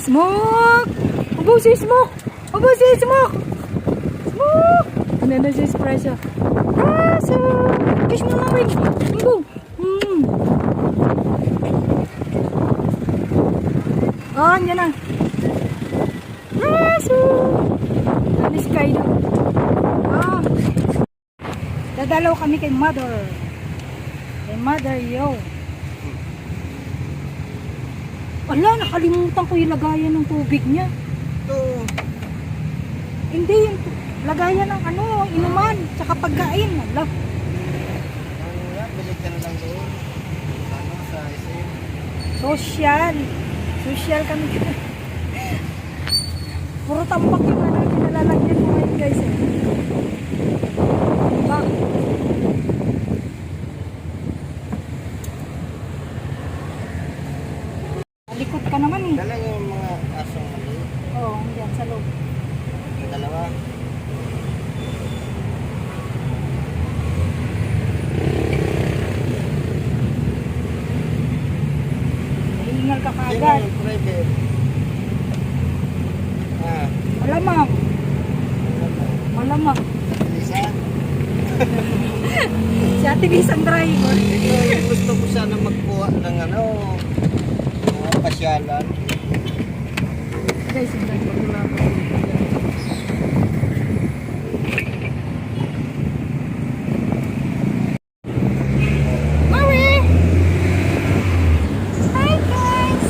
Smoke! Abo si Smoke! Abo si Smoke! Smoke! Ano na si Espresso? Espresso! Kiss mo na, wait! Abo! Oh, andyan na. Espresso! Alis kayo. Ah! Dadalaw kami kay Mother. Kay Mother, yo. Ala, nakalimutan ko yung lagayan ng tubig niya. Ito. Hindi, yung lagayan ng ano, inuman, tsaka pagkain. Ala. Ano nga, balik ka na lang doon. Ano, sa SM. Social. Social kami. Puro tambak yung ano, yung pinalalagyan mo ngayon guys. Eh. Tambak. Likot ka naman eh. Dala yung mga asong mali. Oo, yan sa loob. Yung dalawa. Hihingal ka Sino kaagad. yung private? Ah, Malamang. Malamang. bilisan. Si Ate Bis ang driver. Ito yung gusto ko sana magkuha ng ano, mga pasyalan. Guys, yung driver ko lang. Mami! Hi guys!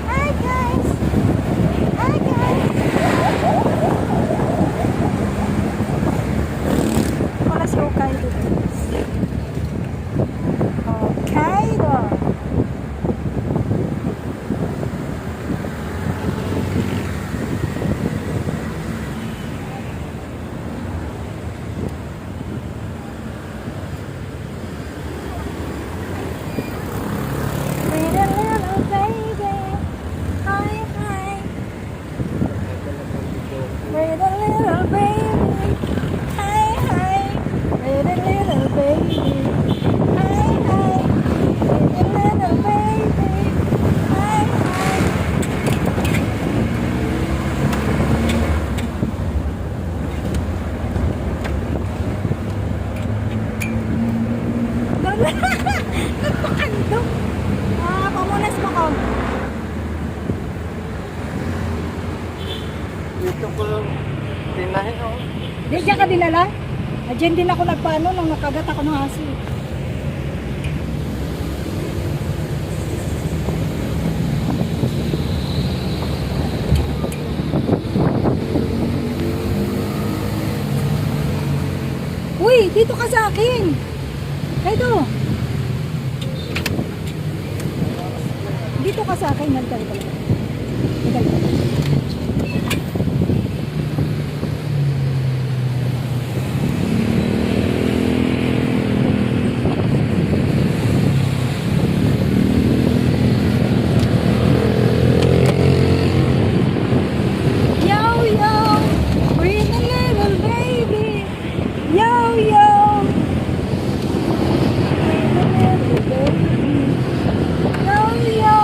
Hi guys! Hi guys! Wala si Hokkaido guys. Hokkaido! Pretty little baby, hi hi. Pretty little baby, hi hi. Pretty little baby, hi hi. Pretty little baby, hi hi. Nagpakandong. Ah, pamunas mo ko. Dito ko lang tinahin ako. Di, dyan ka dinala? Diyan din ako nagpaano nung nakagat ako ng aso. Uy, dito ka sa akin. Kaido. Dito ka sa akin. Nagdal ka lang. Nagdal ka lang. Yo, yo, pretty little baby. Yo, yo, pretty little baby. Yo, yo.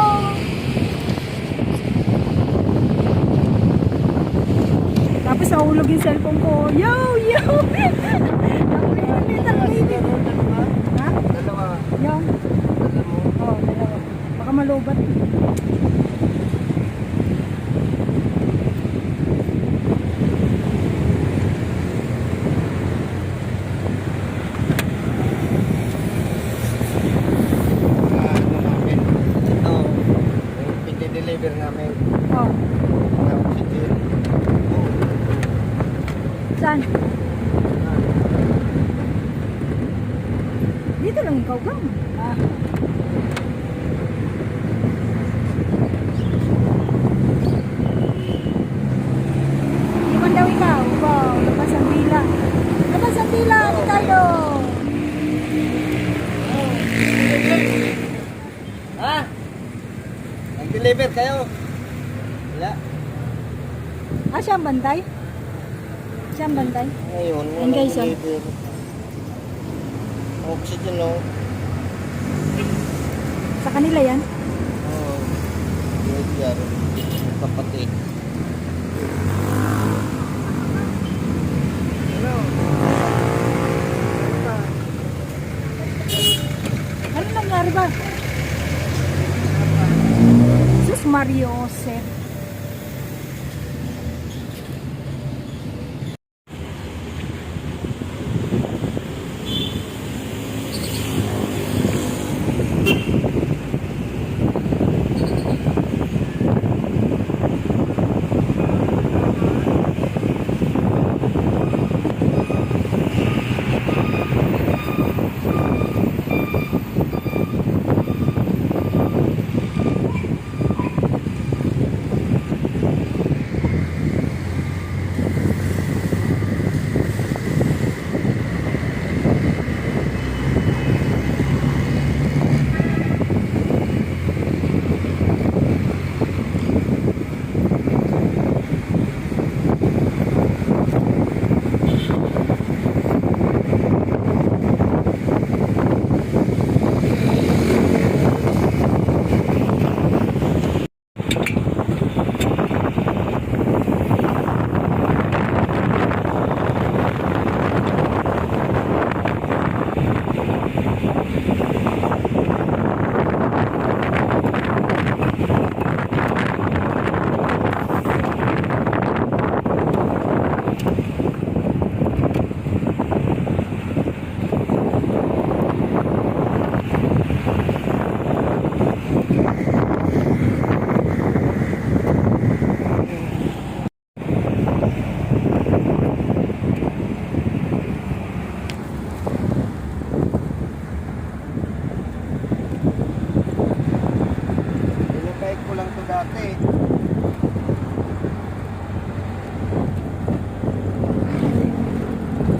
Tapos nahulog yung cellphone ko. Yo, yo. Pretty little baby. Ha? Dalawa. Yung? Dala mo. Oo, dalawa. Baka malubat. Ano namin. Ito. Yung piti-deliver namin. Oh, Na oxygen. saan? Dito lang ikaw gang. Ah. Iwan daw ikaw. Wow, labas ang dila. Labas ang dila, tayo. Ha? Nag-deliver kayo? Wala. Ah, siya ang bantay? Siya ang bantay? Ngayon, Ayun, guys, ah. deliver. Oxygen, no? Sa kanila yan? Oo. Yan, kapatid. Ano? Ano nangyari ba? Sus Mario Joseph. Binibike ko lang to dati.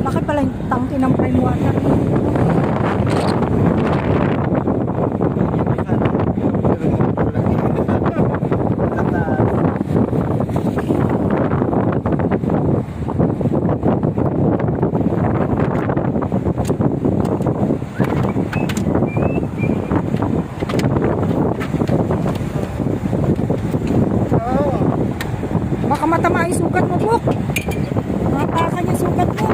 Laki pala yung tangke ng prime water. Baka matama yung sugat mo, Buk. Matakan yung sugat mo.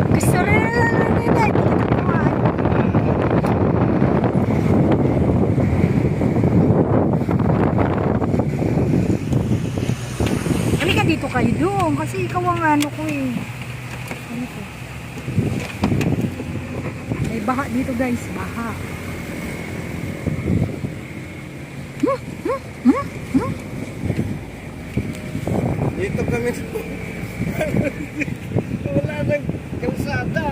Gusto rin nila. Halika dito kayo doon kasi ikaw ang ano ko eh. Dito. May baha dito guys, baha. Dito kami. Wala nang kalsada.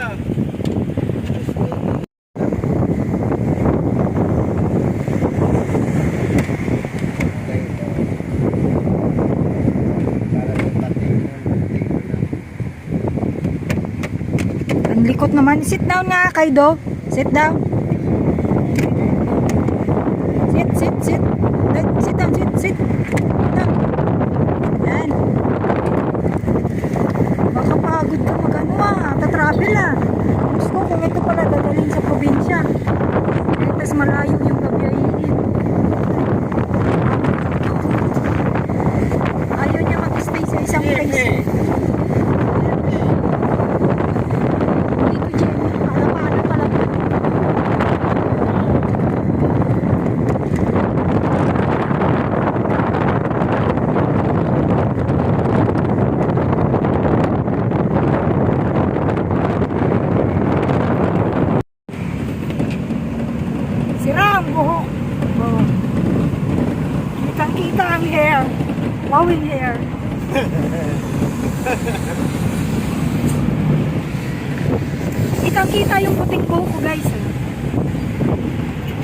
Ang likot naman. Sit down nga, Kaido. Sit down. Sit. Sit down, sit. Down. Yan. Baka pagod ka mag-ano tatravel Gusto kung ito pala dadalhin sa probinsya. Tapos malayo yung gabiyahin. Ayaw niya mag-stay sa isang place. Dito, Jimmy. Paano pala. Sira ang buhok. Oh. Kitang-kita ang hair. Flowing hair. Kitang-kita yung puting buhok ko guys.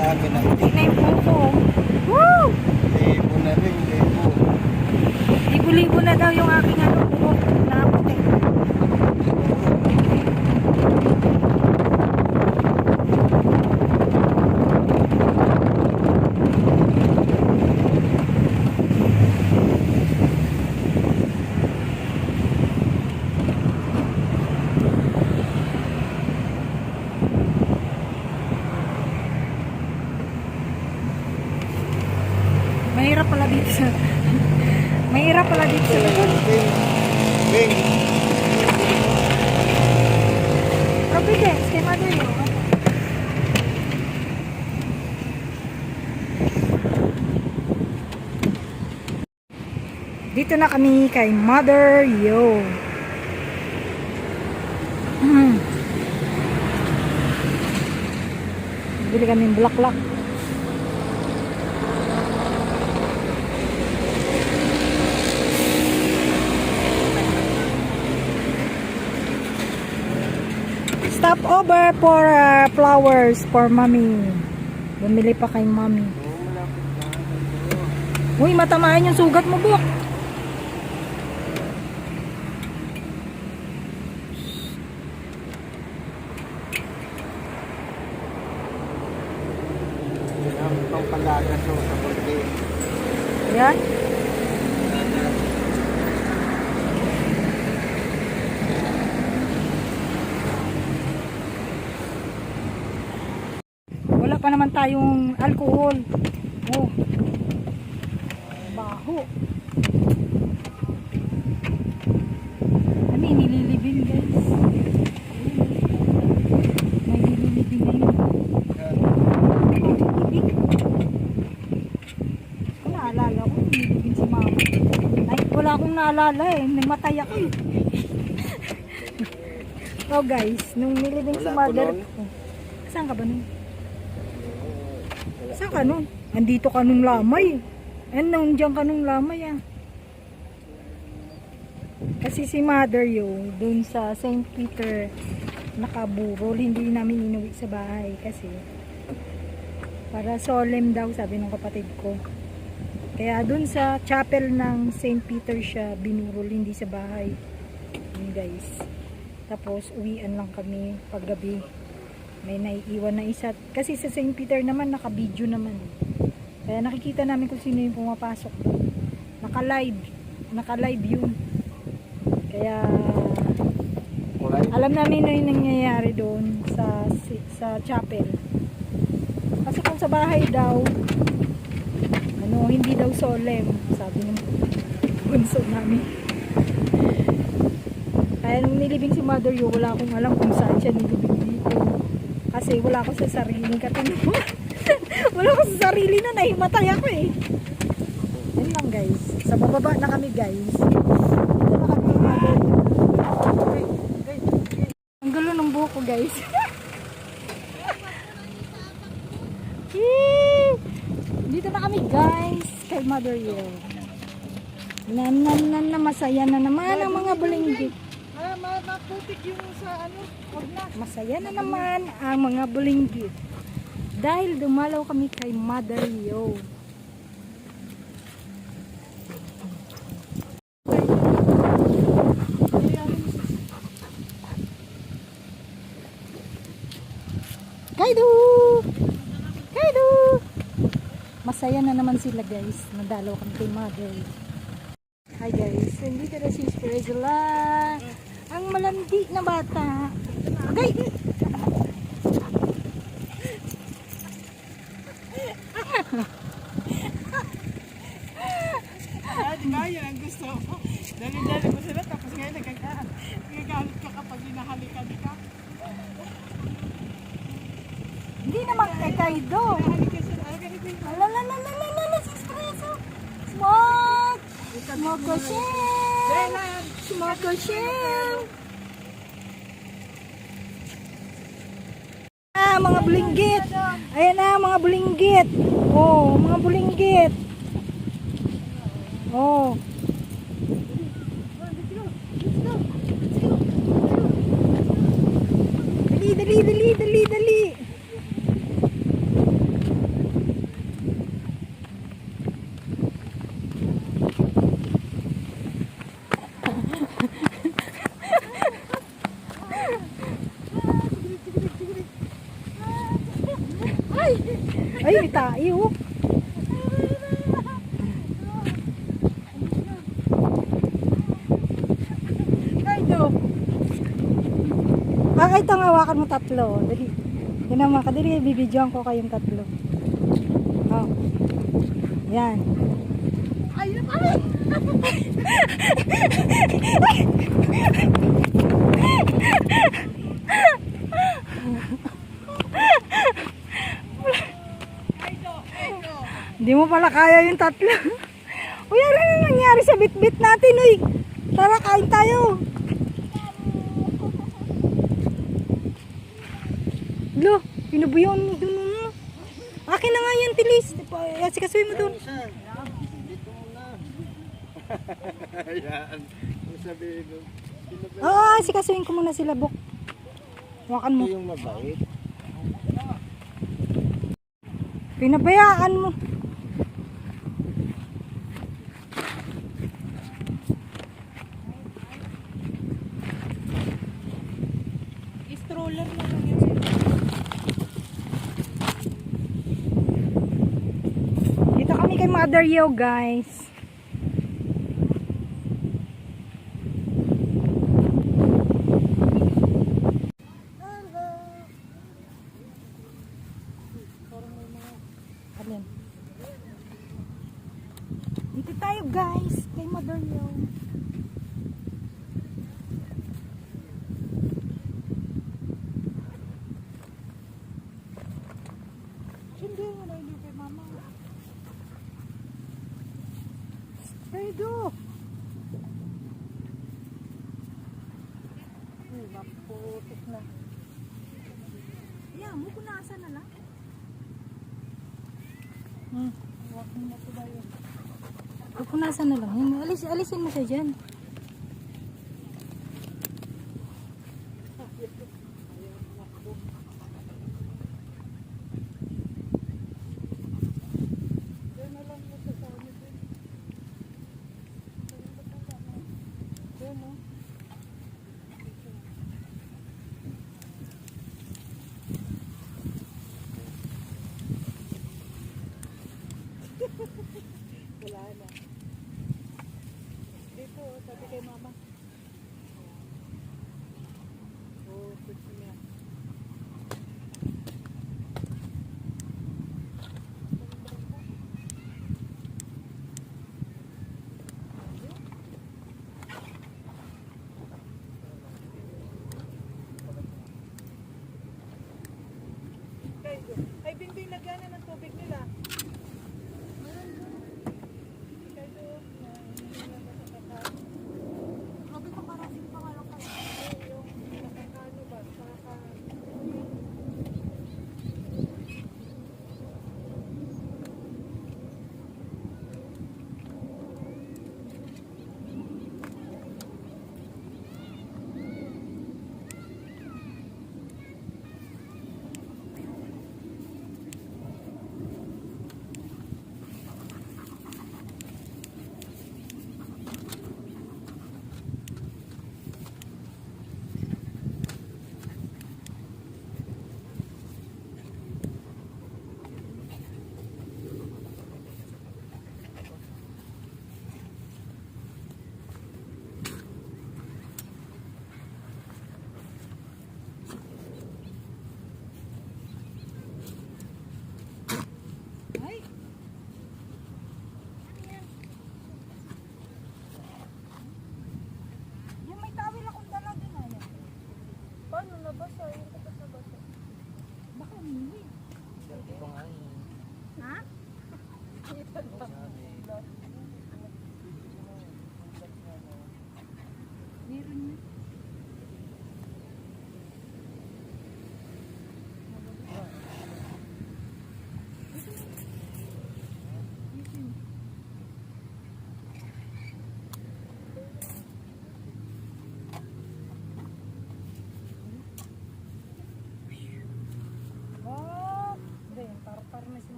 Dami na. Hindi na yung buko. Woo! Libo na rin, libo. Libo-libo na daw yung aking ano, buko na puti. Mahirap pala dito sa mahirap pala dito sa likod. Bing. Providence, kay Mother Yo. Dito na kami kay Mother Yo. Bili kami ng bulaklak. Stop over for flowers for mommy. Bumili pa kay mommy. Uy, matamaan yung sugat mo, Buk. Ang palagas sa buldi. Ayan. Wala pa naman tayong alcohol. Oh. Baho. Ano nililibing, guys? May nililibing ngayon. Kung naalala ko, nililibing si mama. Ay, wala akong naalala eh. Namatay ako eh. Oh guys, nung nilibing si mother. Oh. Saan ka ba nun? Saan ka nun? Andito ka nung lamay. Nandiyan ka nung lamay ah. Kasi si Mother Yo, dun sa St. Peter, nakaburol. Hindi namin inuwi sa bahay kasi para solemn daw, sabi ng kapatid ko. Kaya dun sa chapel ng St. Peter siya binurol, hindi sa bahay. Yun guys. Tapos uwian lang kami paggabi. May naiiwan na isa. Kasi sa St. Peter naman, naka-video naman. Kaya nakikita namin kung sino yung pumapasok doon. Naka-live. Naka-live yun. Kaya alam namin na yung nangyayari doon sa chapel. Kasi kung sa bahay daw, hindi daw solemn. Sabi ng bunso namin. Kaya nung nilibing si Mother Yo, wala akong alam kung saan siya nilibing dito. Kasi wala ako sa sariling katulungan. Wala ako sa sarili na, nahimatay ako eh. Yan lang guys. Sa bababa na kami guys. Dito na kami Mother Yo. Ang gulo ng buhok ko guys. Dito na kami guys. Kay Mother Yo. Na masaya na naman ang mga bulinggit. Maputik yung sa ano, wag na. Masaya na naman ang mga bulinggit. Dahil dumalaw kami kay Mother Yo. Kaido! Kaido! Masaya na naman sila guys. Nadalaw kami kay Mother. Hi guys, nandito na si Spirezula. Ang malandi na bata. Okay. Di ba yan ang gusto ko? Dali-dali mo sila tapos ngayon nagagalit ka kapag hinahalikan ka. Hindi naman kay Kaido. Halikan sila. Ganito yung Alalalalalalala si Espresso. Smoke! Smoke ko shell! Smoke ko shell! Mga bulinggit. Ayan na, mga bulinggit. Oh, mga bulinggit. Oh. Dali. Ay! Ay, may tayo. Kaido. Ay, ito nga, hawakan mo tatlo. Dali. Yan naman, kadali, bibidyoan ko kayong tatlo. Oh. Yan. Ayun, ay! Hindi mo pala kaya yung tatlo. Uy, ano na nangyari sa bit-bit natin, uy? Tara, kain tayo. Lo, pinubuyon mo dun. Akin na nga yan, tilis. Sikasuin mo dun. Isa. Dito muna. Ayan. Ang sabihin mo. Oo, sikasuin ko muna sila, Bok. Hawakan mo. Ito yung mabait. Pinabayaan mo. Stroller na lang yun. Dito kami kay Mother Yo, guys. Alin? Dito tayo, guys, kay Mother Yo. Hindi mo na hindi kay mama. Pedro! Maputik na. Ayan, mo punasan na lang. Huwag mo na ito ba yun? Pupunasan na lang. Yun, alisin mo siya dyan. Wala na. Dito, sabi kay mama. Oh, puti niya. Ay, Bingbing, lagyan na ng tubig nila.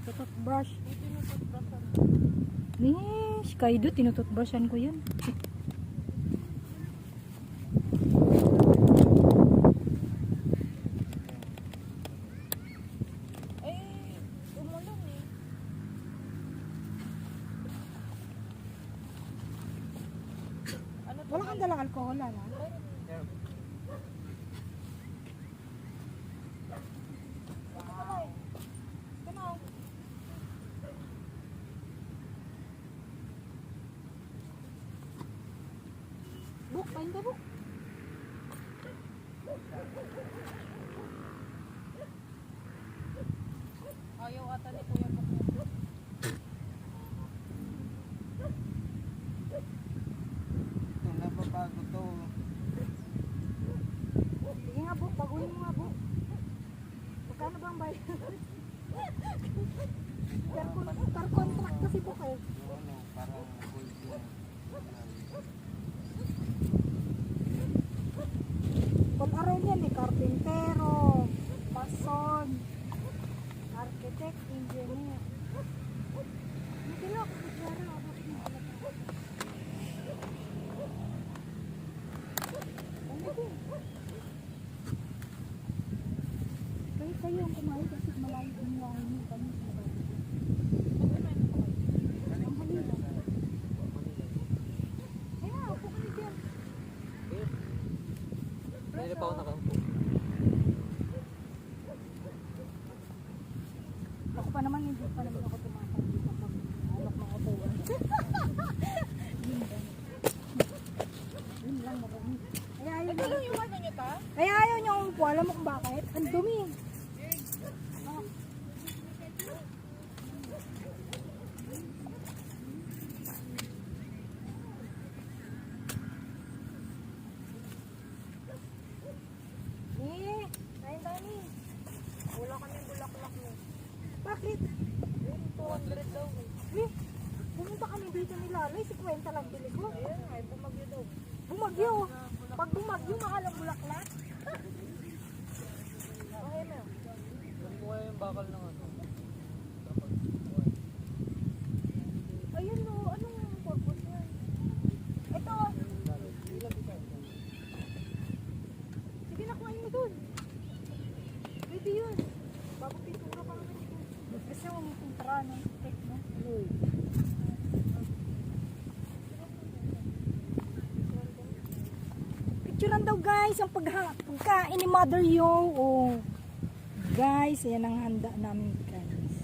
Toothbrush. Nish, Kaido, tinututbrushan ko yan. wala na. Buk, pahin ka buk. Ayaw ata ni Kuya Buk. Ito, nababago to. Sige nga buk, baguhin mo nga buk. Magkano ba ang bayad? Per contract kasi buk eh. Yung ano, parang gold yun. All around yan eh, karpintero, mason, architect, engineer. Hindi lang ako kutsara, bakit mo pala ito? Ano din? Kahit kayo ang kumain kasi malayo yung wangin mo kami sa bahay. Ang halila. Kaya, upo ka na dyan. Pwede pa ako nakaupo. Ako pa naman, hindi pa naman ako tumatawid kapag alok ng upuan. Yun lang, marami. Kaya ayaw Ito niyo. lang yung ano niyo ta? Kaya ayaw niyo ang upo. Alam mo kung bakit? Ang dumi. Ah. Eh, kain tayo ni. Wala kami bulaklak mo. Bakit? 200 daw. Eh, pumunta kami dito ni Lalay, 50 lang bili ko. Ayun, ay bumagyo daw. Bumagyo. Pag bumagyo, mahal ang bulaklak. Okay na. Kuha yung bakal ng ano. Ayun no, anong purpose niya? Ito. Sige na, kuhain mo dun. Pwede yun. Bago pintura pa naman yun. Kasi huwag mo pintura ng stick, no? Picturean daw guys ang pagkain ni Mother Yo. Oh. Guys, yan ang handa namin guys.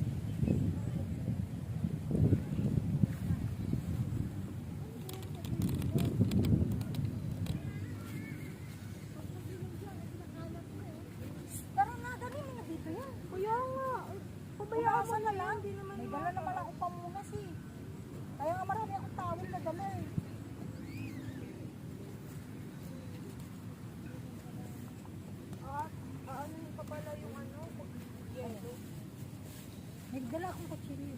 Tara na, dali mo na dito yan. Kuya nga, pabayaan mo na lang. May dala naman ako pamunas eh. Kaya nga marami akong tawag na dala eh. Ano yung pa pala yung ano? Yelo. May dala akong kutsilyo.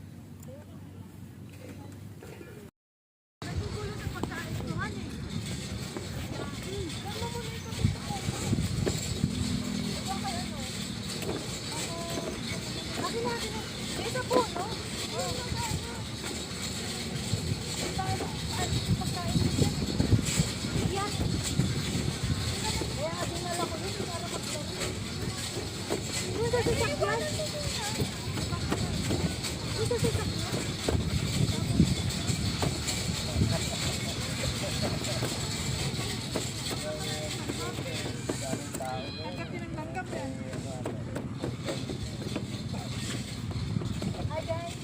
Hi guys.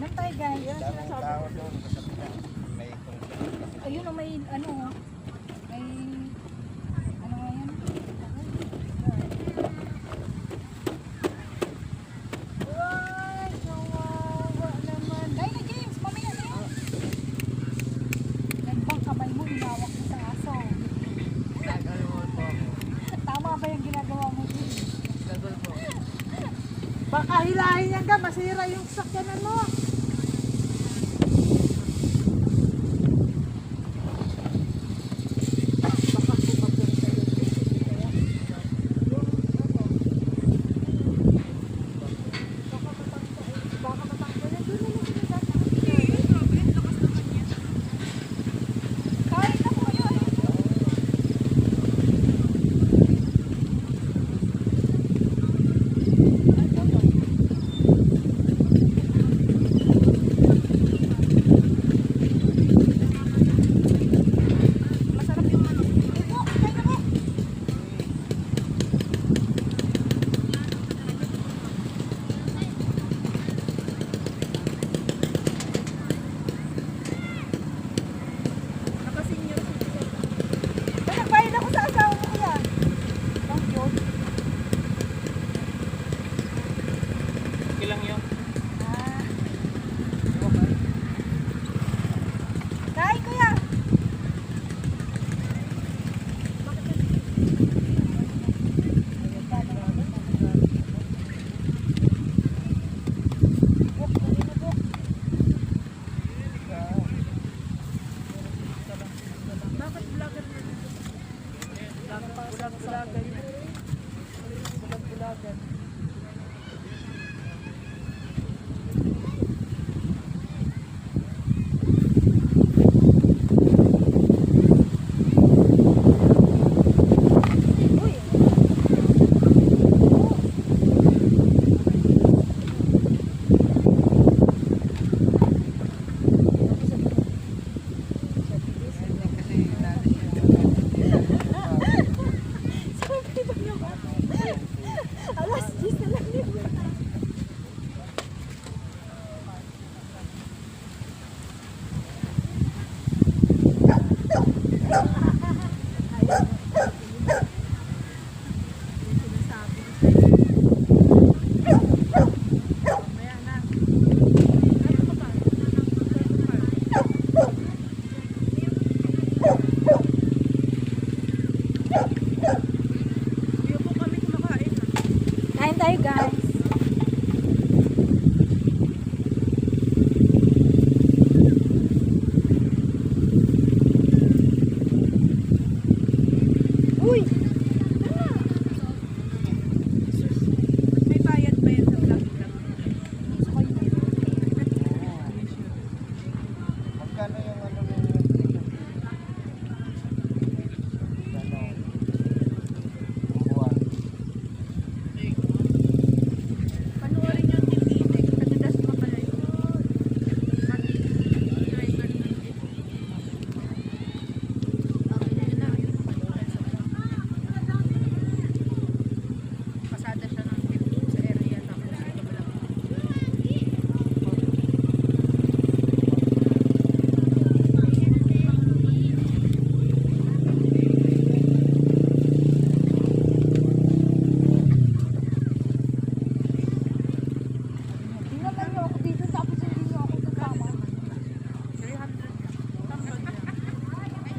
Nantay guys. Daming tao doon. May Ayun o may ano o. May ano nga yan? Ay, kawawa naman. Dahil na James, mamaya na yan. Nagbang kamay mo, inawak mo sa aso. gagawin po ako. Tama ba yung ginagawa mo James? Gagawin po. Baka hilahin yan ka, masira yung sakyanan mo. Kain na po yun. Bulag-bulagan niya. Bulag-bulagan. Alas 10 na lang yun. Kain tayo guys. Uy! May bayad ba yan sa vlog? Magkano yung ano mo? Buwan. Panoorin yung tititik. Kadadas mo pala yun. Driver ng pasada siya ng tip sa area tapos ito ba lang. Tingnan lang ako dito tapos hindi niyo ako kasama. 300 yan. Tambal yan.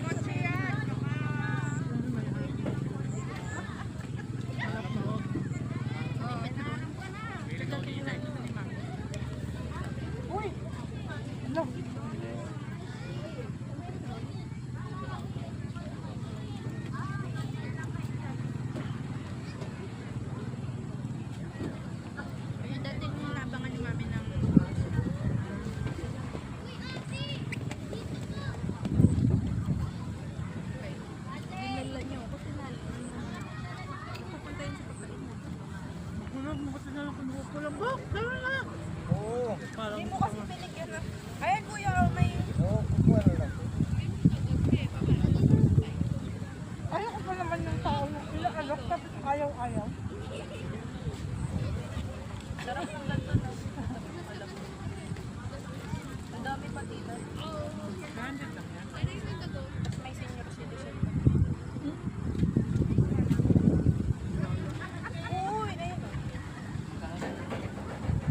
Kotse yan. Harap mo. Uy! Ano? Ayun, dati nung nabangan ni mami ng dinala niyo ako tinalo. Pupunta yun sa pagkain mo. Kulog mo kasi nalang kung kulang bok. Dala na. Oo. Hindi mo kasi pinigyan na. Ayan kuya, may Oo, kukuha na lang. ayoko pa naman ng tao yung inaalok tapos ayaw-ayaw. Sarap ng ganito na. Ang dami pati na. Branded lang yan. Tapos may senior citizen. Uy, ayun o.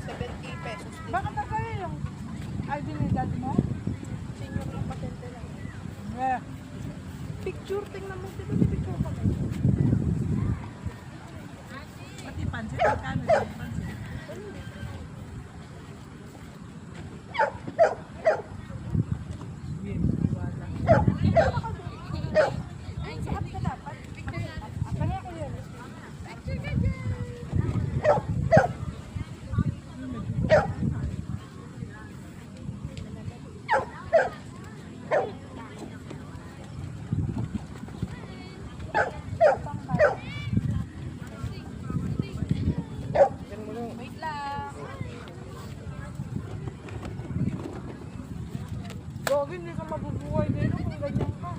70 pesos din. Bakit na kayo yung ID ni dad mo? Senior ng patente lang. Eh. Picture, tingnan mo. Dito may picture pa kayo. Pati pansit, magkano din pansit? Ay, saan ka dapat? Kanya ko yun. Wait lang. Gogi, hindi ka mabubuhay dito kung ganyan ka.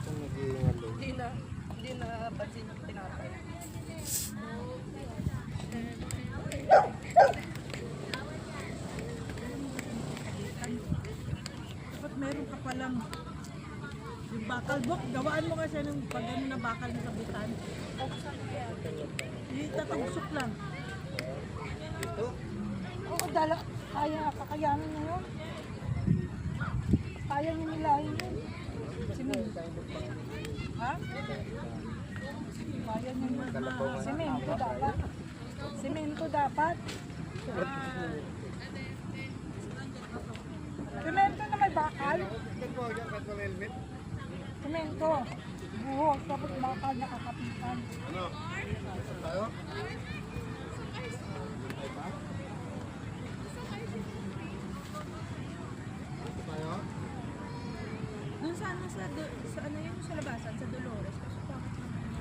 Kung nag-iingalo. Hindi na pansin yung tinapay. Dapat meron ka palang yung bakal book, gawaan mo kasi ng pag ano na bakal na sabitan. Itatagsok lang. Ito? Oo, dala. Kaya, kakayanin niya yun. Kaya niya nilahin yun. Simento. Ha? Kaya niya nilahin. Simento dapat. Simento dapat. Simento na may bakal. Semento. Buhok. Tapos bakal nakakapitan. Doon sa ano, sa ano yun, sa labasan, sa Dolores. Kasi bakit naman yun?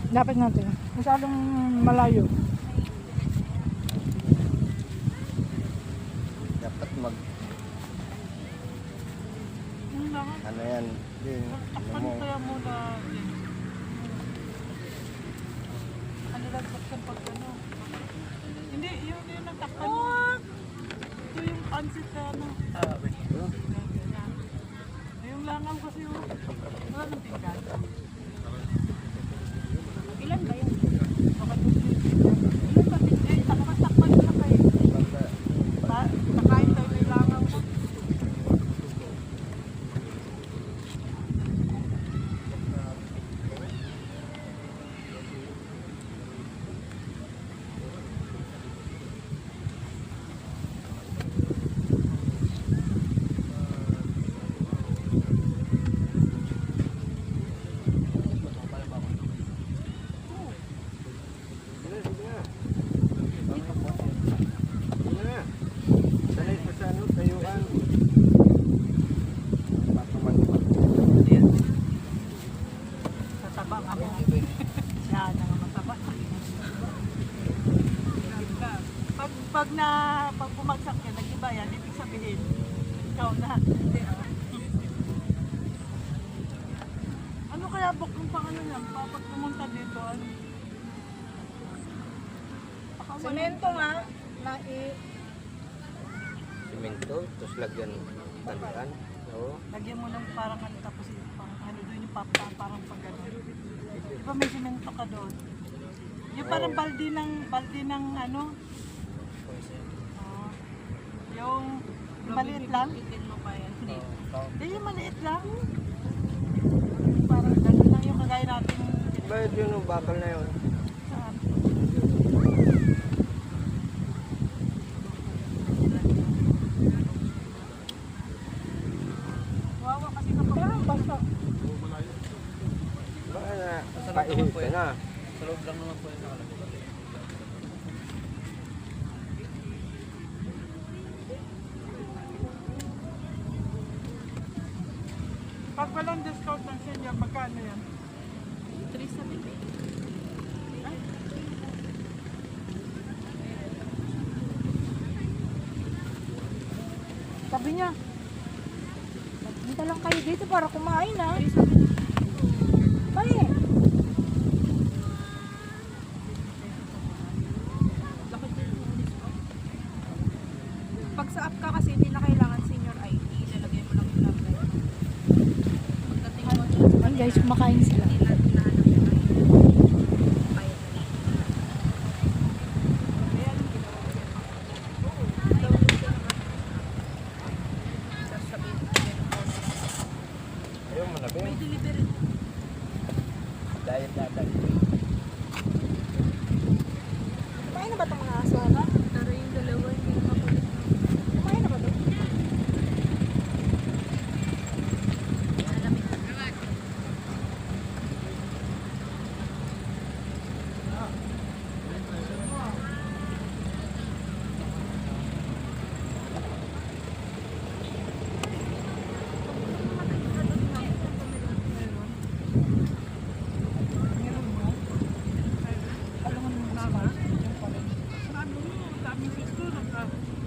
Dapat natin. Masyadong malayo. Dapat Yung lang, ano yan, din, ano mo, kaya muna din. Ano lang sa pag ano? Hindi, yung nagtakpan mo. Ito yung pansit na ano. Yung langaw kasi yung wala nang tinggal. Ilan ba yun? Ilan ba? Eh, takpan na kayo. Nakain tayo may langaw na. sanay pa sa ano, tayuan. Tataba ako. Siya na nga mataba. Pag bumagsak ka, nag-iba yan, ibig sabihin, ikaw na. Hindi, ano kaya book yung pangano niya? Pag pumunta dito, ano? Semento nga. Simento, tapos lagyan tandaan. Oo. Lagyan mo ng parang ano, tapos parang ano doon yung parang pag ano. Di ba may simento ka doon? Yung parang balde ng ano? Oh. Yung maliit lang? Hindi, yung maliit lang. Parang gano'n lang yung kagaya natin. Bakit yun o bakal na yun? Saan? Wawa kasi kapag basta. Baka na, paihit ka na. Sa loob lang naman po yung nakalagay. Pag walang discount ng senior, magkano yan? 370. Sabi niya. Punta lang kayo dito para kumain ha. Mali. Pag sa app ka kasi hindi na kailangan senior ID, ilalagay mo lang yung number. Pagdating mo Ay guys, kumakain sila. hindi na hinahanap yung ID. Bayad na lang. Ayan yung ginawa ko. Download ko ng app. Tapos sabihin ko yung order. Ayun mo na ba May yun? delivery. Diet na tayo. Kumain na ba itong mga aso ha? Pero yung dalawa hindi na makulit. Kumain na ba ito? Alamig.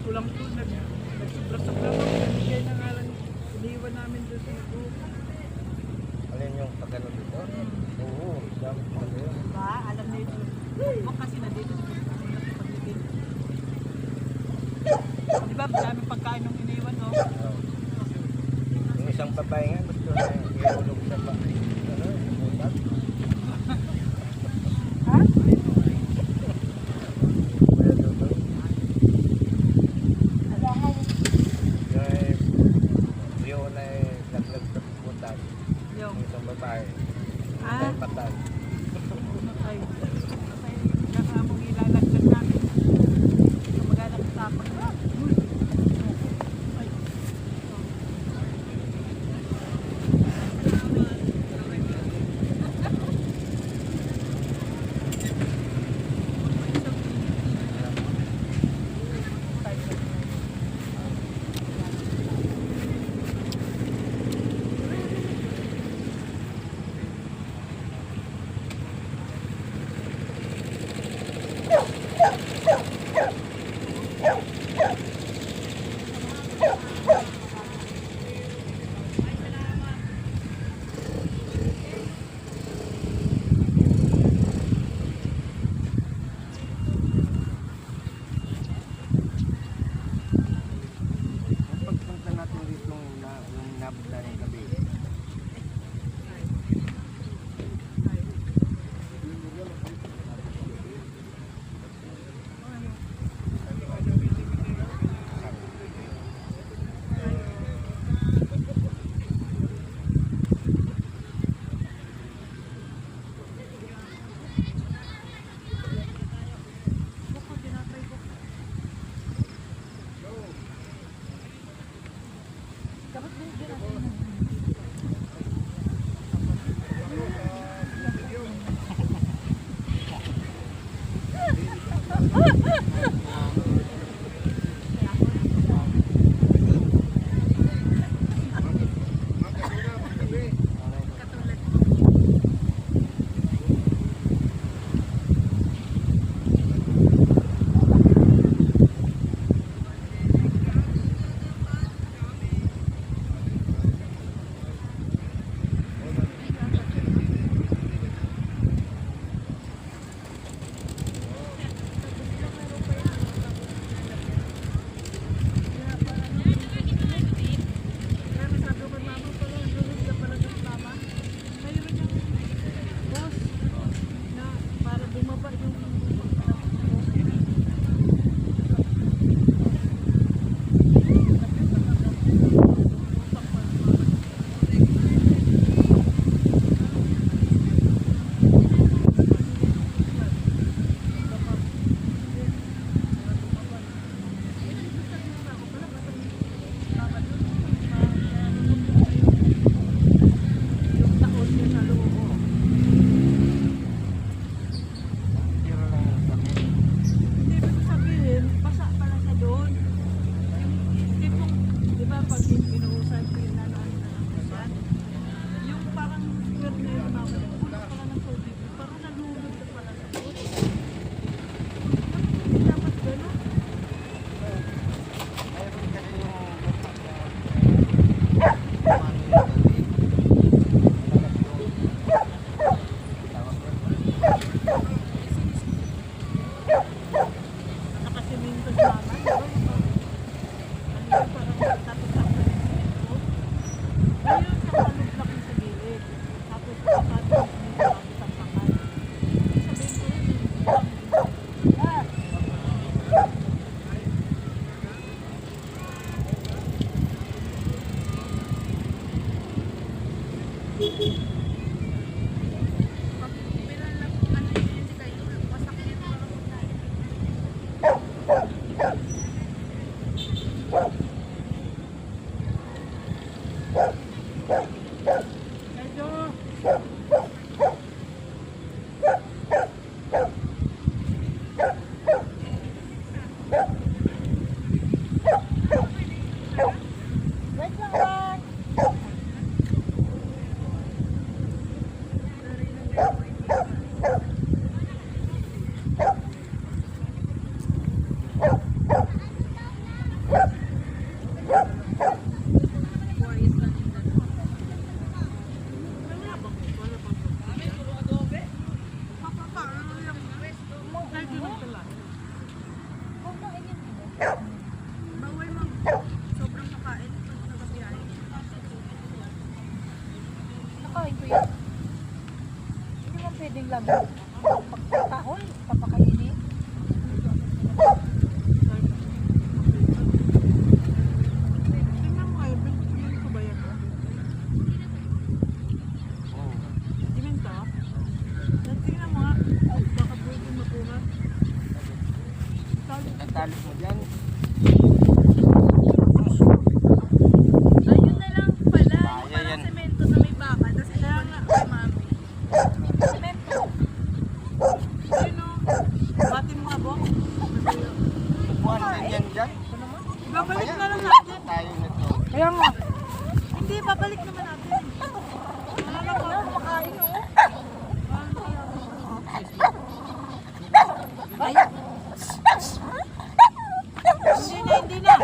Tulang-tulang nagsobra-sobra bigay na nga lang iniwan namin doon sa group. Alin yung pagkano dito? Oo, dami pa yun. Diba? Alam na ito. Huwag kasi nandito sa pagbibig. Diba? Daming pagkain ng iniwan, no? Yung isang babae nga gusto na ihulog sa bahay. Ano, butas. Ha? Kaya doon. Wala nga yun. Yung na laglag sa butas. Yung. Yung isang babae. Ah. Ay, patay. Ay. Ay. Kaya mong ilalagdag namin. Kaya masabi ko kay mama pala, nalulog ka pala ng tama. Mayroon yung boss na para bumaba yung yung taon niya sa loob. Tiro lang yung kami. Hindi ibig sabihin, basa pala siya doon. Yung tipong, di ba pag inuusay ko yung nanaan na lang yung parang square na yung mama, puno pala ng tubig, parang nalulog na pala sa doon. Hindi dapat gano'n. Mayroon kasi yung umano yung gabi. Tawag yun. Nakasiminto sa mama, di ba? Ano yun, parang tapos-tapos na yung simento. Ngayon siya malublak yung sa gilid. Tapos tapos yung tapos-tapakan. Sabihin ko yun, medyo wait lang ba? Bawal mag sobrang makain pag nagabiyahe. Nakain ko yan. Hindi mo pwedeng laban. Pagkakahon, papakainin. Tingnan mo kayo, binigyan ko ba yan? Oo. Diminta? Tingnan mo nga, baka pwede makuha. Natalo mo dyan. Ayun na lang pala, yung Kaya parang yan. semento na may baka, tapos kaya nga kay mami. Semento. Ayun o, batin mo nga bo. Buwan din yan dyan. Ibabalik Kaya, na lang natin. tayo na to. Kaya nga. Hindi, babalik naman natin. Wala na po. Makain o. Ay! Hindi na.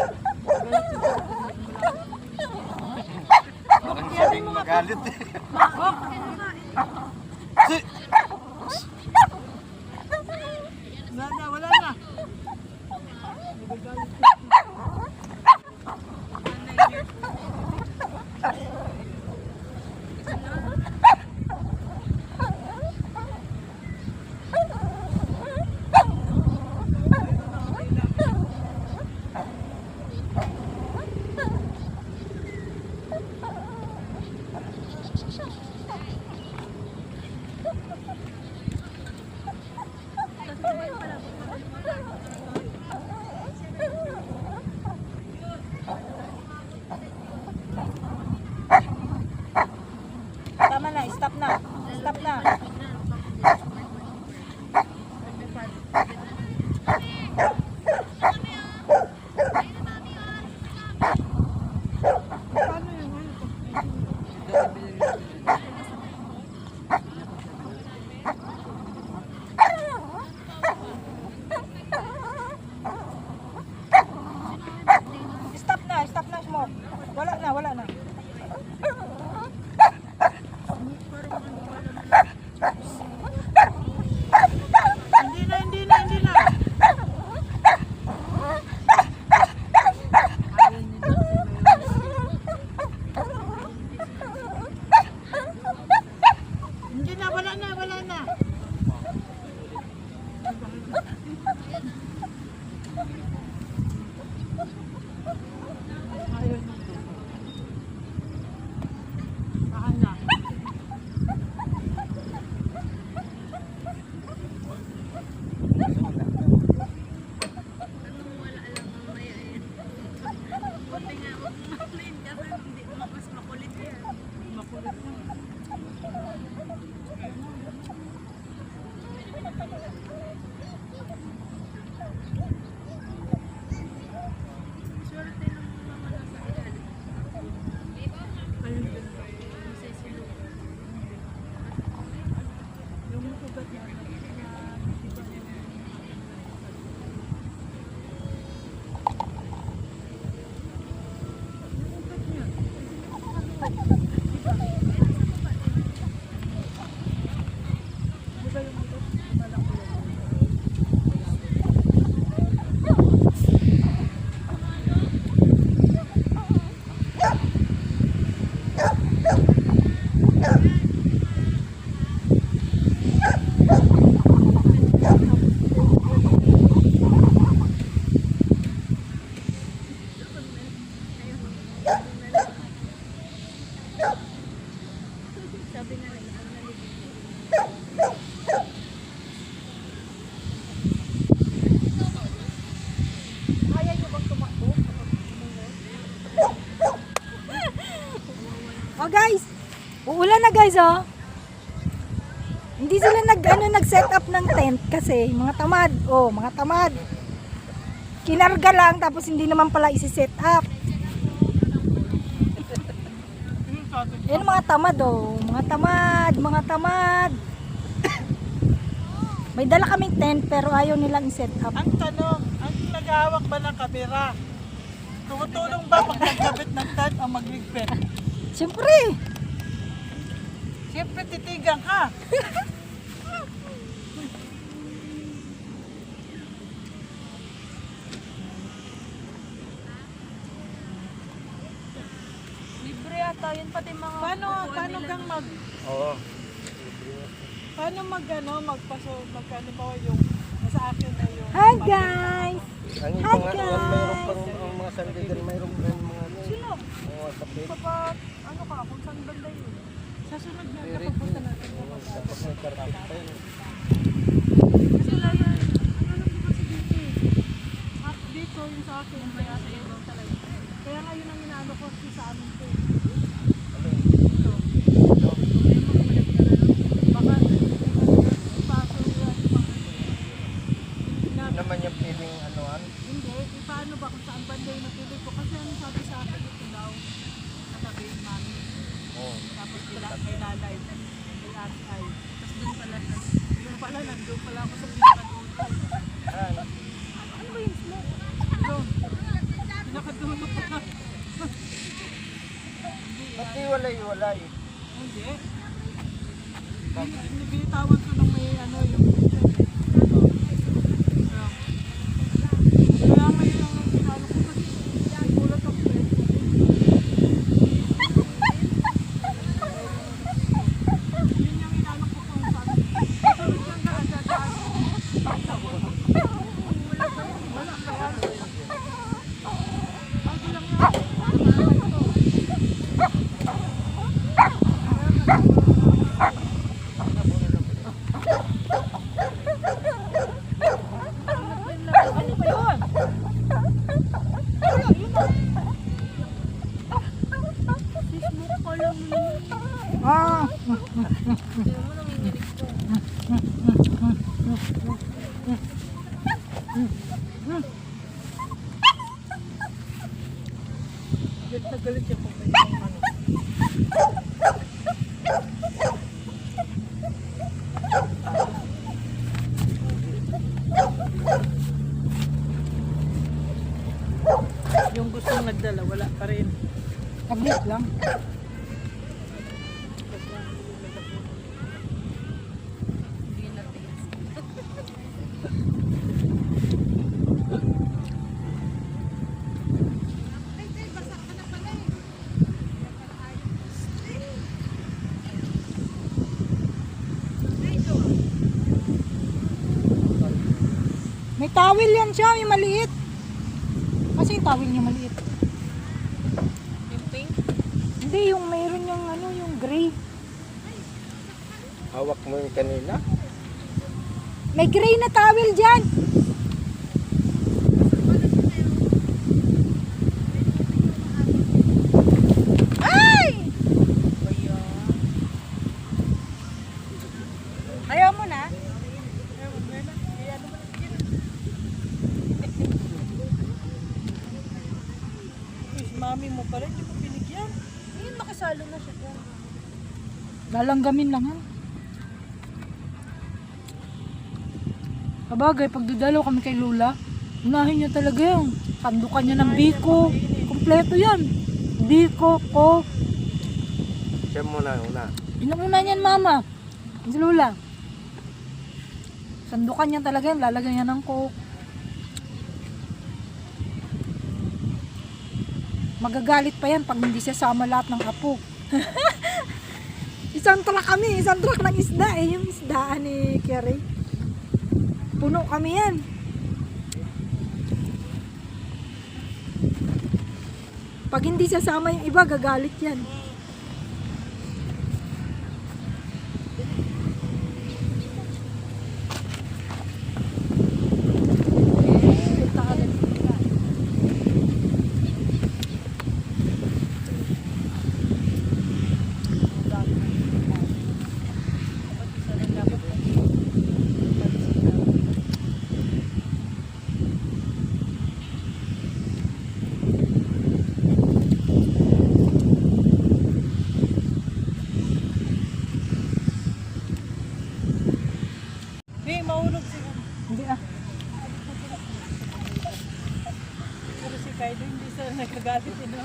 Parang sabing magalit eh. Bok! Wala na. guys, oh. Hindi sila nag-set up ng tent kasi mga tamad. Oh, mga tamad. Kinarga lang tapos hindi naman pala isi-set up. Yan mga tamad, oh. Mga tamad, mga tamad. May dala kaming tent pero ayaw nilang i-set up. Ang tanong, ang naghahawak ba ng kamera? Tumutulong ba pag nagkabit ng tent o magligpit? Siyempre. Siyempre titigang ka. Libre ata yun pati mga Paano kang Oo. paano magkano ba yung sa akin na yung Hi guys. Ang Hi, iba nga, guys! mayroon pang ang mga sandigan, mayroon pang mga ano. Sino? Mga kapit. Papa, ano ka, kung saan banda yun? sa sunod na napapunta natin Tapos may karpet pa yun. Kasi wala yan. Ano lang di ba si Dito? at dito yung sa akin Kaya sa iyo daw talaga. kaya nga yun ang inaano ko sa amin ko Ano yun? baka ipaso nila Hindi naman yung feeling anuan. hindi paano ba kung saan banda yung napili ko kasi ano sabi sa akin ito daw katabi yung mami Oo. tapos kay lalay kay ate ay Tapos doon pala. nandun pala ako sa pinakadulo Ano ba yung smoke? doon pinakadulo pa Ba't di walay-walay? hindi binitawan ko ng may ano yung kaya ngayon ang pinalo ko kasi gulat ako yun yung inano ko kung saan sunod lang na agad-agad wala kaya bago lang yan Ano ba yun? Si smoke pa lang yun. Ah, Hindi mo nanginginig ko. galit na galit yung kung may isang ano yung gustong nagdala wala pa rin saglit lang. Hindi na taste. May towel yan siya, may maliit. Kasi yung towel niya maliit. Yung pink? Hindi, yung mayroon yung ano, yung gray. Hawak mo yung kanina? May gray na towel dyan. Ay! Ayaw mo na? mami mo pala hindi ko binigyan Ayun, nakasalo na siya dyan. Lalanggamin lang yan. Kabagay, pag dudalaw kami kay Lola, unahin niya talaga yung sandukan niya ng biko. Kompleto yan. Biko, ko. Siya muna, una. Inamuna niyan, mama. Si Lola. Sandukan niya talaga yan. Lalagyan niya ng coke. Magagalit pa yan pag hindi siya sama lahat ng apo. Isang truck kami. Isang truck ng isda eh. Yung isdaan ni Kerry. Puno kami yan. Pag hindi sasama yung iba, gagalit yan. Kaya doon hindi sa nagkagalit, no?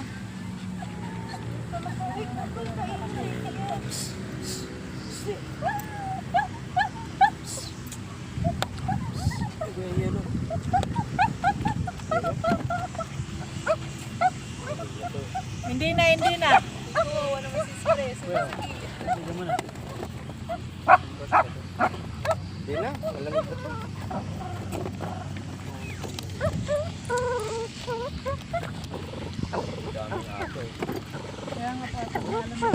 Hindi na, hindi na. Hindi na, malamig na to. Daming aso eh. Kaya nga pa, alam mo.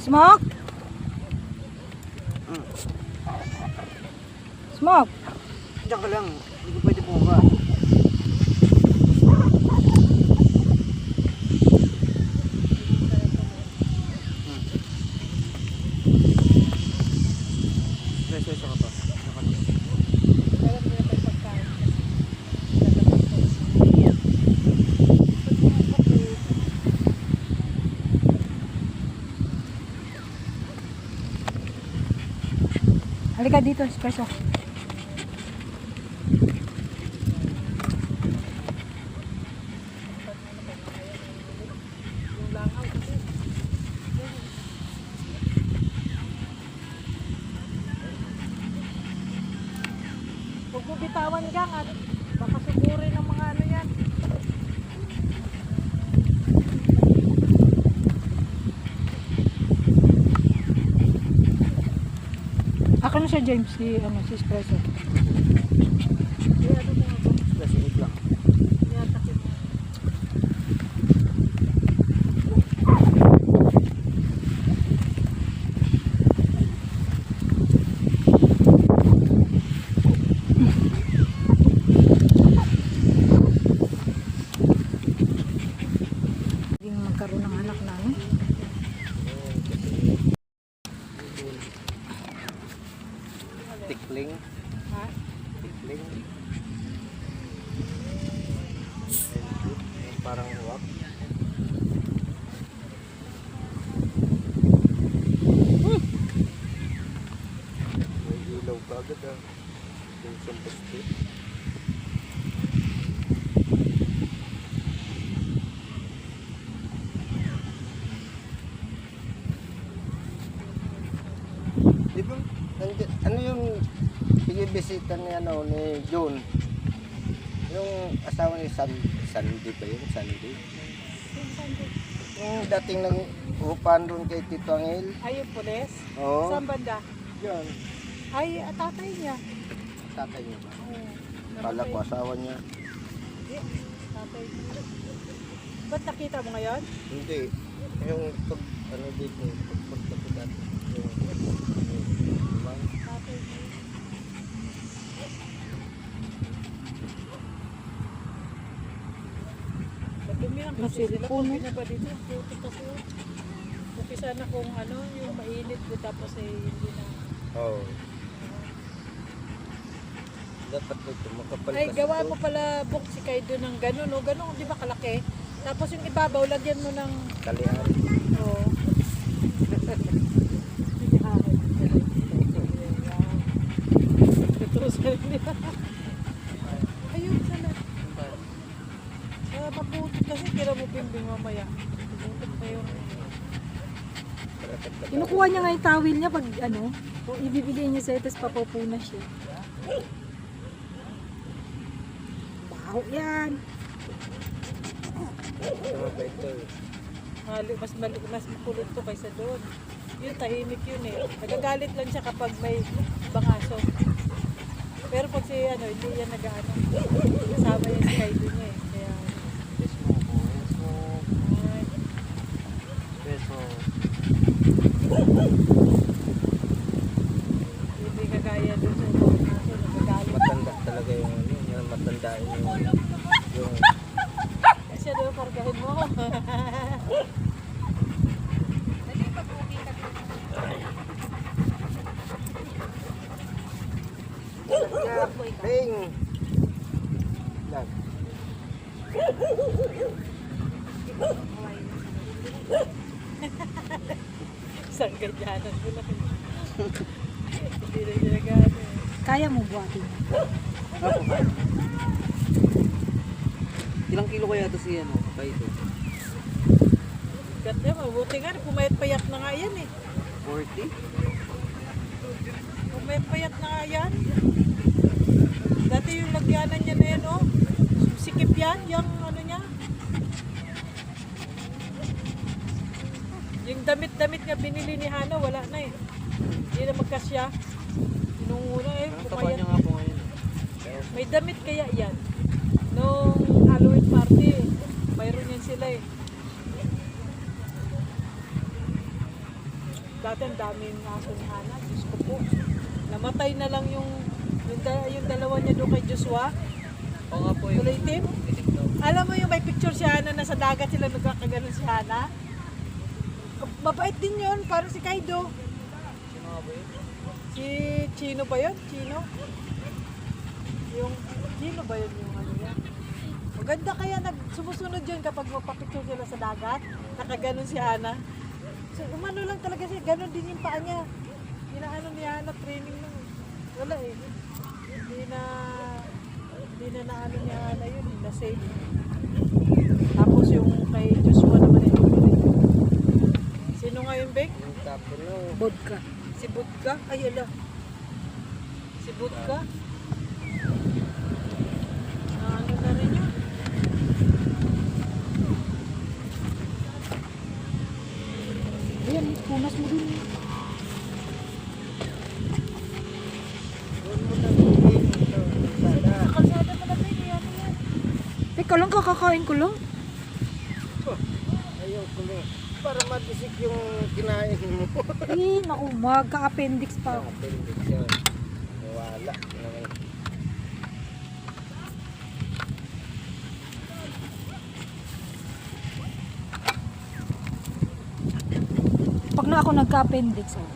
Smoke? Smoke? Diyan ka lang, hindi ko pwede bumaba. Reso ka pa. Halika dito, espresso. Huwag mo bitawan gang at baka suburin ng mga ano yan. Ako na siya, James, si espresso. Kaya ano mo nga ba? Reso lang. Niyatakin mo. Hindi magkaroon ng anak namin. Tikling. Ha? Tikling. Yung parang huwag. May ilaw ka agad ah. Yung sampusti. Di ba? Ano yung binibisita ni June? Yung asawa ni Sandy ba yun? Sandy? Yung dating nang upan doon kay Tito Angel. Ay, yung pulis? Oo. Saan banda? Yun. Ay, tatay niya. Tatay niya ba? Oo. Kala ko asawa niya. Hindi, tatay niya. Ba't nakita mo ngayon? Hindi. Yung pag dito, pagpunta ko dati. Yung Tatay niya. Madumi lang kasi sila. Puno. Kung ba dito, puti kasi. Umpisa na kung ano, yung mainit ko tapos hindi na. Oo. Dapat ito, makapal Ay, kasi gawa ito. mo pala book si Kaido ng gano'n, no? Gano'n, di ba kalaki? Tapos yung ibabaw, lagyan mo ng, Kalian. oh, ayun sana. Mabuti kasi tira mo bimbing mamaya. Mabuti pa yung Kinukuha niya nga yung towel niya pag ibibigay niya sa'yo, tapos papupunas siya. Baho yan. Tama ba ito? mas makulit to kaysa doon. Yun, tahimik yun eh. Nagagalit lang siya kapag may bangaso. Pero pag si hindi yan nag-ano. Kasama yan si Kaido niya eh. Kaya, ay, Peso. Bing! Lang. Isang ganyanan ko lang. Hindi na ginagano eh. Kaya mo buhatin. Apo, kaya. Ilang kilo kaya ito si ano? Kaya ito? Ganda, mabuti nga. Pumayat-payat na nga yan eh. 40? Pumayat-payat na nga yan. Dati yung lagyanan niya na yan oh. Sikip yan, yung ano niya. Yung damit-damit nga binili ni Hana, wala na eh. Hindi na magkasya. Nung una eh, Ang taba pumayat. niya nga po ngayon. May damit kaya yan. Nung Halloween party, mayroon yan sila eh. Dati ang daming aso ni Hana, Diyos ko po. Namatay na lang yung dalawa niya doon kay Joshua. Oo nga po yung Kulay itim. itim daw. Alam mo yung may picture si Hana na sa dagat sila nagkakaganon si Hana? Mabait din yun, parang si Kaido. Sino nga ba yun? Si Chino ba yun? Chino? Yung Chino ba yun yung ano yan? Maganda kaya sumusunod yun kapag magpapicture sila sa dagat. Nakaganon si Hana. So, umano lang talaga siya. Ganon din yung paa niya. Inaano ni Hana, training lang. Wala eh. Hindi na naano ni Hana yun. Na-save. Tapos yung kay Joshua naman ito. Sino nga yung Bek? Yung tapo no. Vodka. Si Budka? Ay, ala. Si Budka? Ano na rin yun? Ayan, punas mo dun. Doon mo na bigyan ito. Sana. Sa kalsada pa natin, yan yan. Teka lang, kakakain ko lang. Ayaw ko na. Para matisik yung kinain mo. Eh, naku, magka-appendix pa ako. Appendix yun. Wala. Pag na ako nagka-appendix, oh.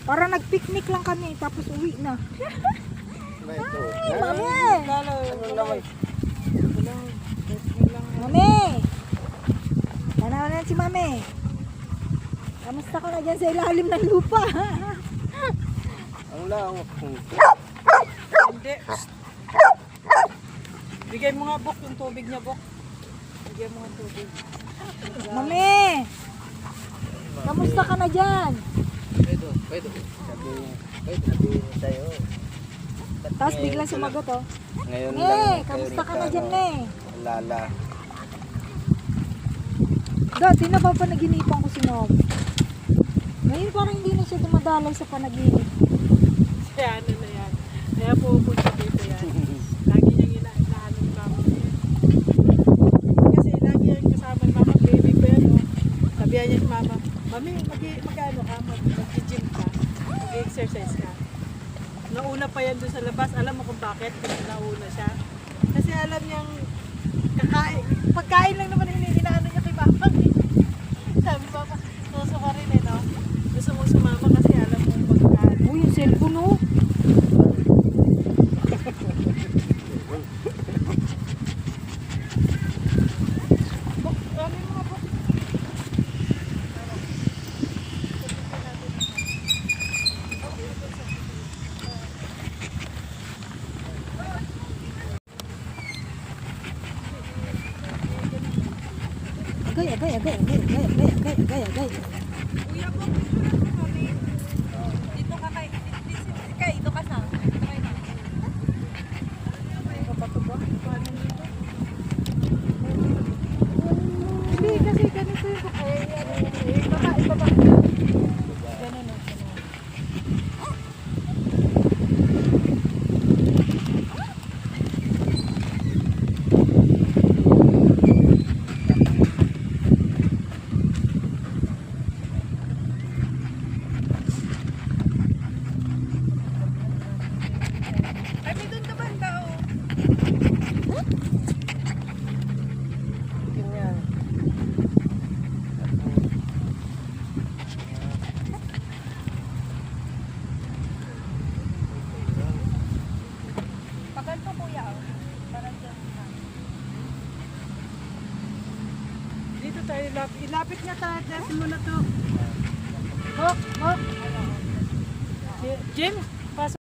Para nag-picnic lang kami, tapos uwi na. Na ito. Ay, mami! Lalo, Ano naman? Mami! Nanawanan si mami. Kamusta ka na dyan sa ilalim ng lupa? Ang lang. Hindi. Bigay mo nga, Bok, yung tubig niya, Bok. Bigay mo nga tubig. Mami! Kamusta ka na dyan? Pwede, pwede. Sabihin mo sa'yo. Tapos biglang sumagot, oh. Ngayon lang. Eh, kamusta ka na dyan, ne? Lala. Dati napapanaginipan ko si Nob. Ngayon parang hindi na siya dumadalaw sa panaginip. Kaya ano na yan. Kaya pupunta dito yan. Lagi niyang inaano ni mama niya. Kasi lagi yan kasama ni mama, baby ko yan, oh. Sabihan niya ni mama, Mami, mag-ano ka, mag-gym ka, mag-exercise ka. Nauna pa yan doon sa labas. Alam mo kung bakit? Kasi nauna siya. Kasi alam niyang pagkain lang naman inaano niya kay mama. Sabi mama, gusto ka rin eh, no? Gusto mo sumama kasi alam mo pagkain. Uy, yung cellphone, oh. Bok, ano yung mga bok? Agay, agay, agay, agay, agay, agay, agay, agay, agay. Kuya po, picture mo kami. Dito ka kay, dito ka sa. Hindi, kasi ganito yung ibaba. Ganun o. tayo. Ilapit nga tayo. Test mo na to. Hop, hop. Jim, pasok.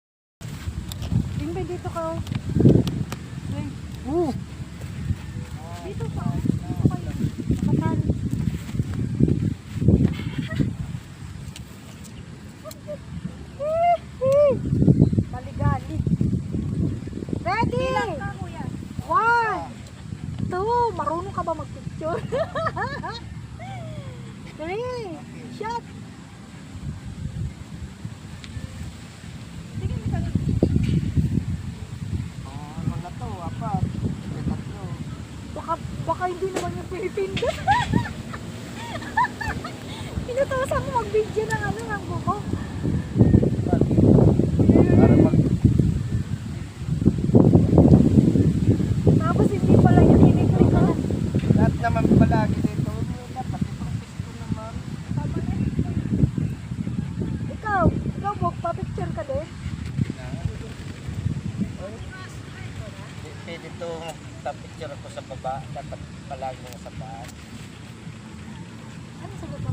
Jim, dito ka. Oh. Jim. Dito ka. Dito kayo. Nakatali. Maligali. Ready? One, two. Marunong ka ba mag-picture? Three. Shot. Mga to, apat. Tatlo. Baka hindi naman yung Philippine. Pinutusan mo mag-video ng ano, ng buko. Para mag... Tapos hindi pala yung kiniklik ka. Lahat naman palagi dito. Dapat itong pisto naman. Ikaw, Bog, pa-picture ka din. Pwede ito picture ako sa baba. Dapat palagi nga sa taas. Ano sa baba?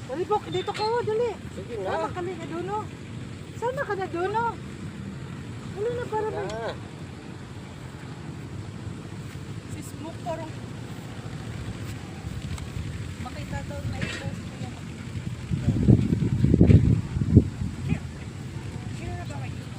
Dali, Bok. Dito ka. Dali. Sige Sama ka na doon. Sama ka na doon. Wala na para ba? Si Smoke parang makita daw na i-post ko yung sino na ba makita?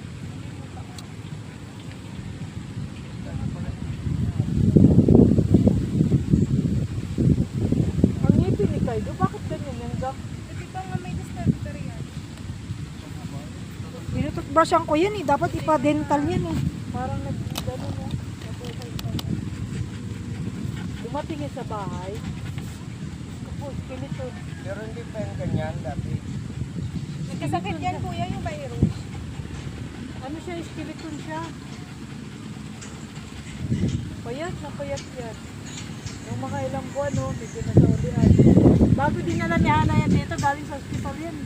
Ang ngipin ni Kaido. Bakit ganyan yan, Jack? Kasi pa nga may disturbance yan. Tinututbrushan ko yan eh. Dapat ipa-dental yan eh. Parang nag-gano'n mo. Dumating yan sa bahay. Kapos, skeleton. Pero hindi pa yung ganyan dati. Nagkasakit yan kuya yung virus. Ano siya, skeleton siya. Payat na payat yan. Yung mga ilang buwan, no, medyo nasa ulian. Bago dinala ni Hana yan dito, galing sa hospital yan.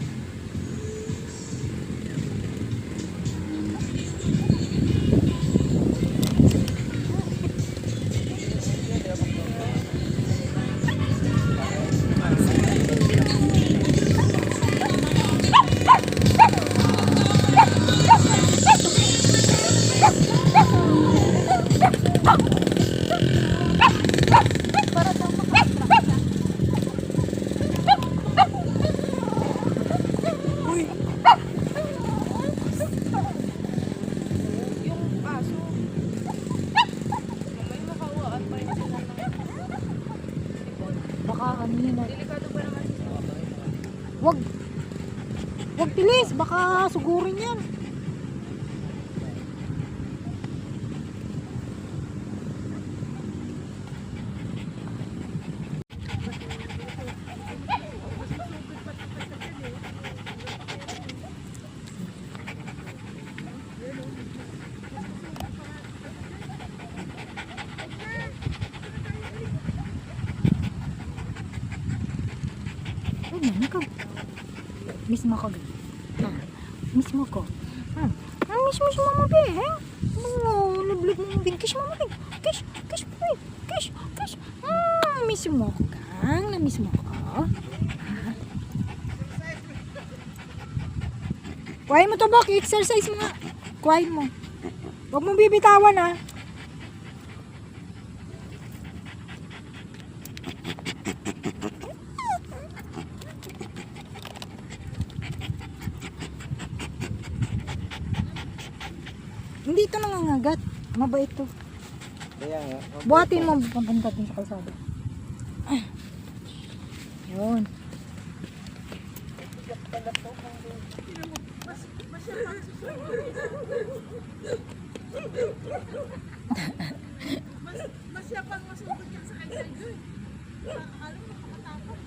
Yung aso. May makawaan pa rin sila ng Baka ano yun ah. delikado pa naman sila. Wag. Wag tilis. Baka sugurin yan. Ay, nani ka. Miss mo ko. Ah, miss mo ko. Miss mo si Mama Beng. Oh, lablab mo Beng. Kiss Mama Beng. Kiss, kiss, Beng. Kiss, kiss. Miss mo ko, Kang. Na-miss mo ko. Kuhain mo to, Bok. I-exercise mo nga. Kuhain mo. Huwag mong bibitawan, ha. Hindi ito nangangagat. Mabait to. Kaya nga. Buhatin mo papunta din sa kalsada. Yun. Mas siya pang masugod yan sa kanya doon. Alam mo makatakot.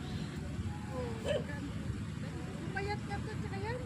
Payat ka to tsaka yan.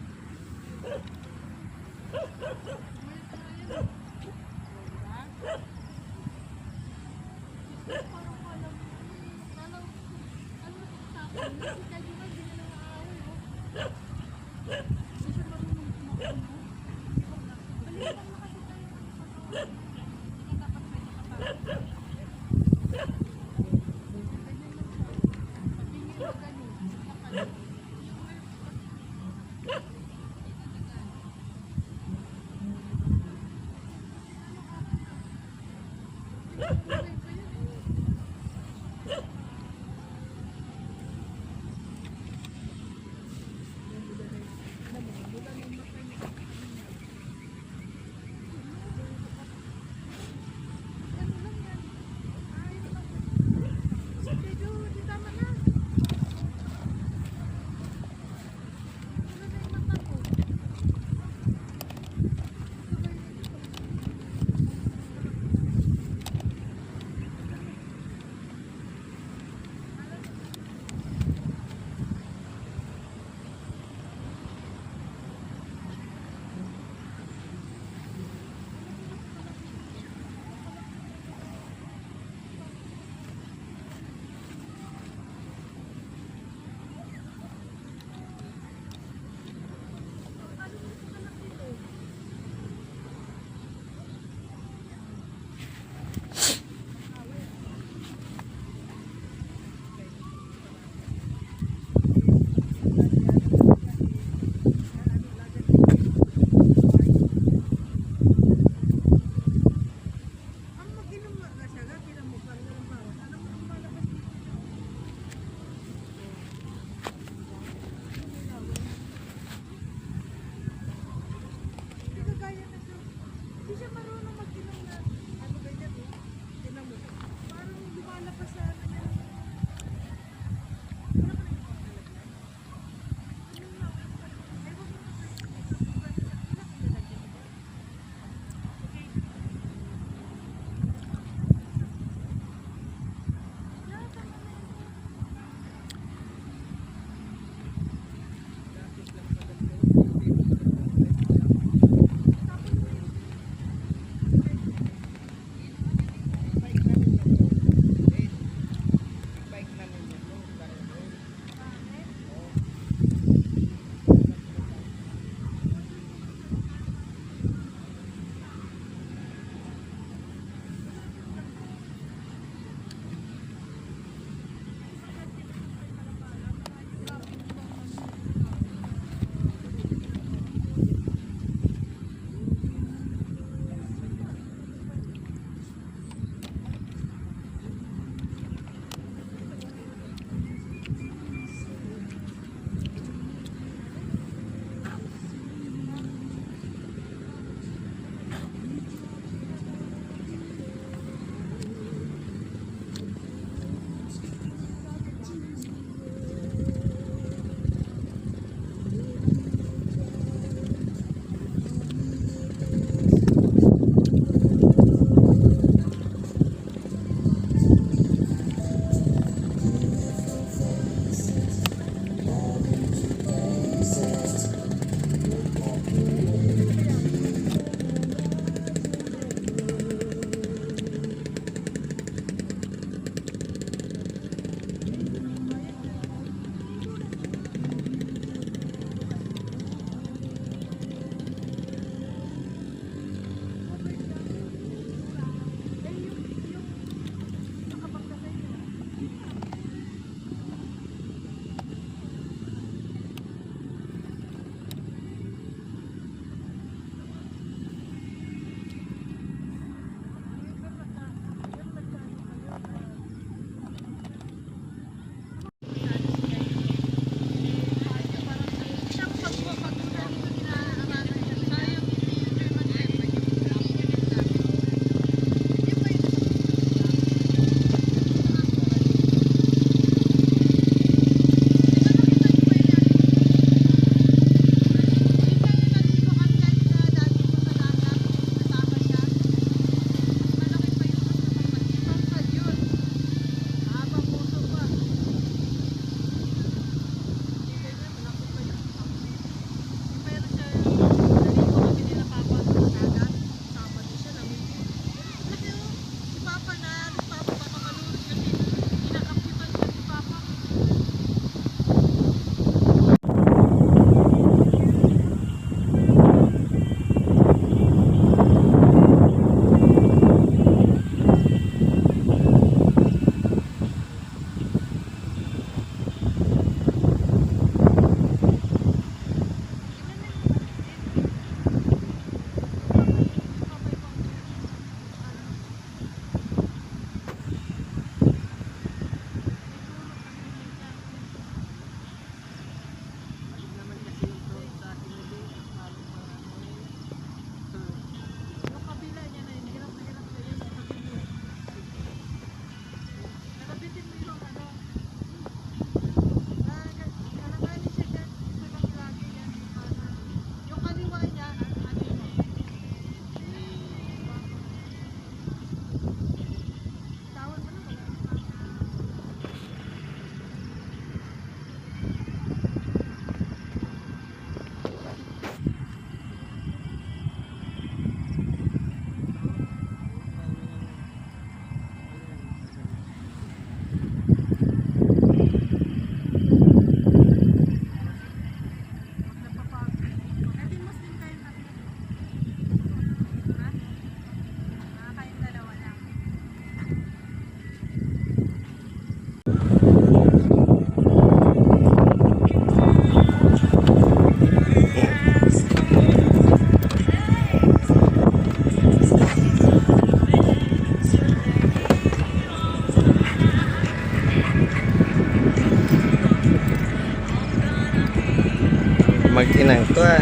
mag-inang to ah.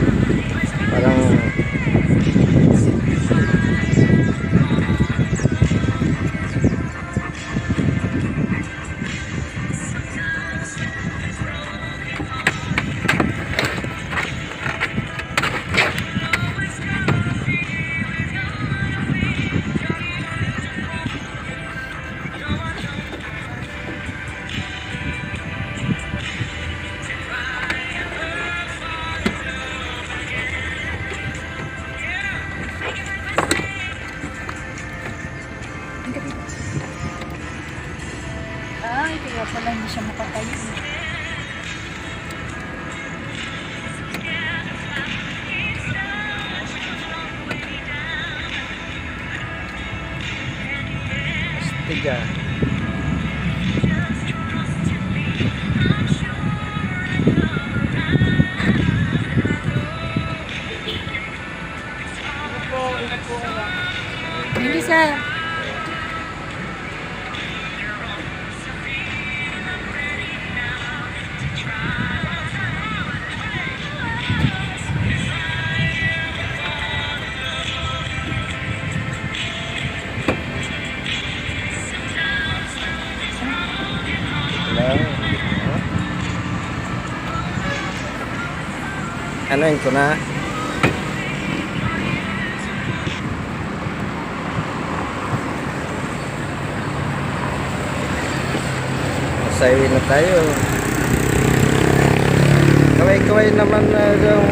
Parang siya makatayo. Tiga. Hindi sa... Anuin ko na. Masawi na tayo. Kaway-kaway naman na yung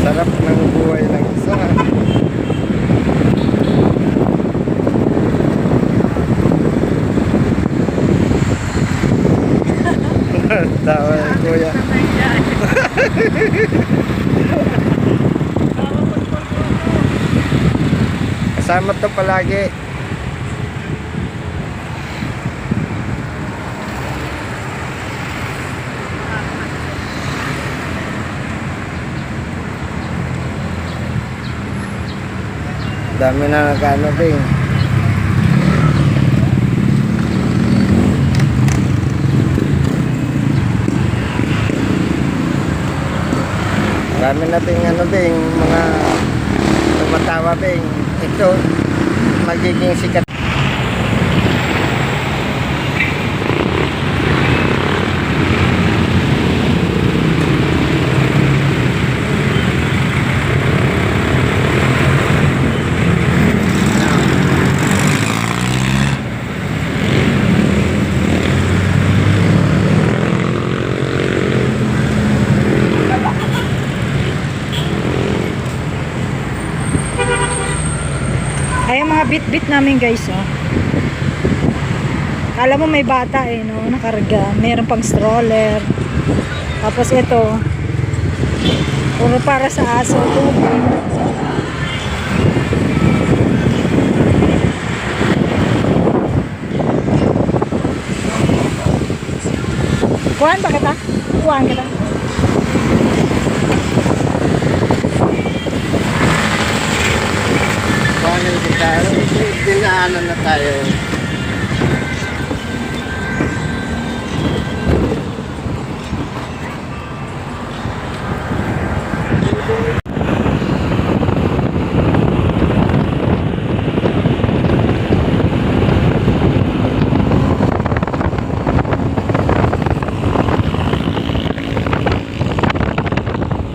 sarap ng buhay ng isa. Tawa ni kuya. Kasama to palagi. Dami na nagano din. Marami na ding ano ding mga tumatawa ding. Ito magiging sikat. Ay, mga bit-bit namin guys, oh. Kala mo may bata eh, no? Nakarga. Meron pang stroller. Tapos ito, puro para sa aso. Tubig. Kuhaan ba kita? Kuhaan kita. Paano kita? Dinaanan na tayo.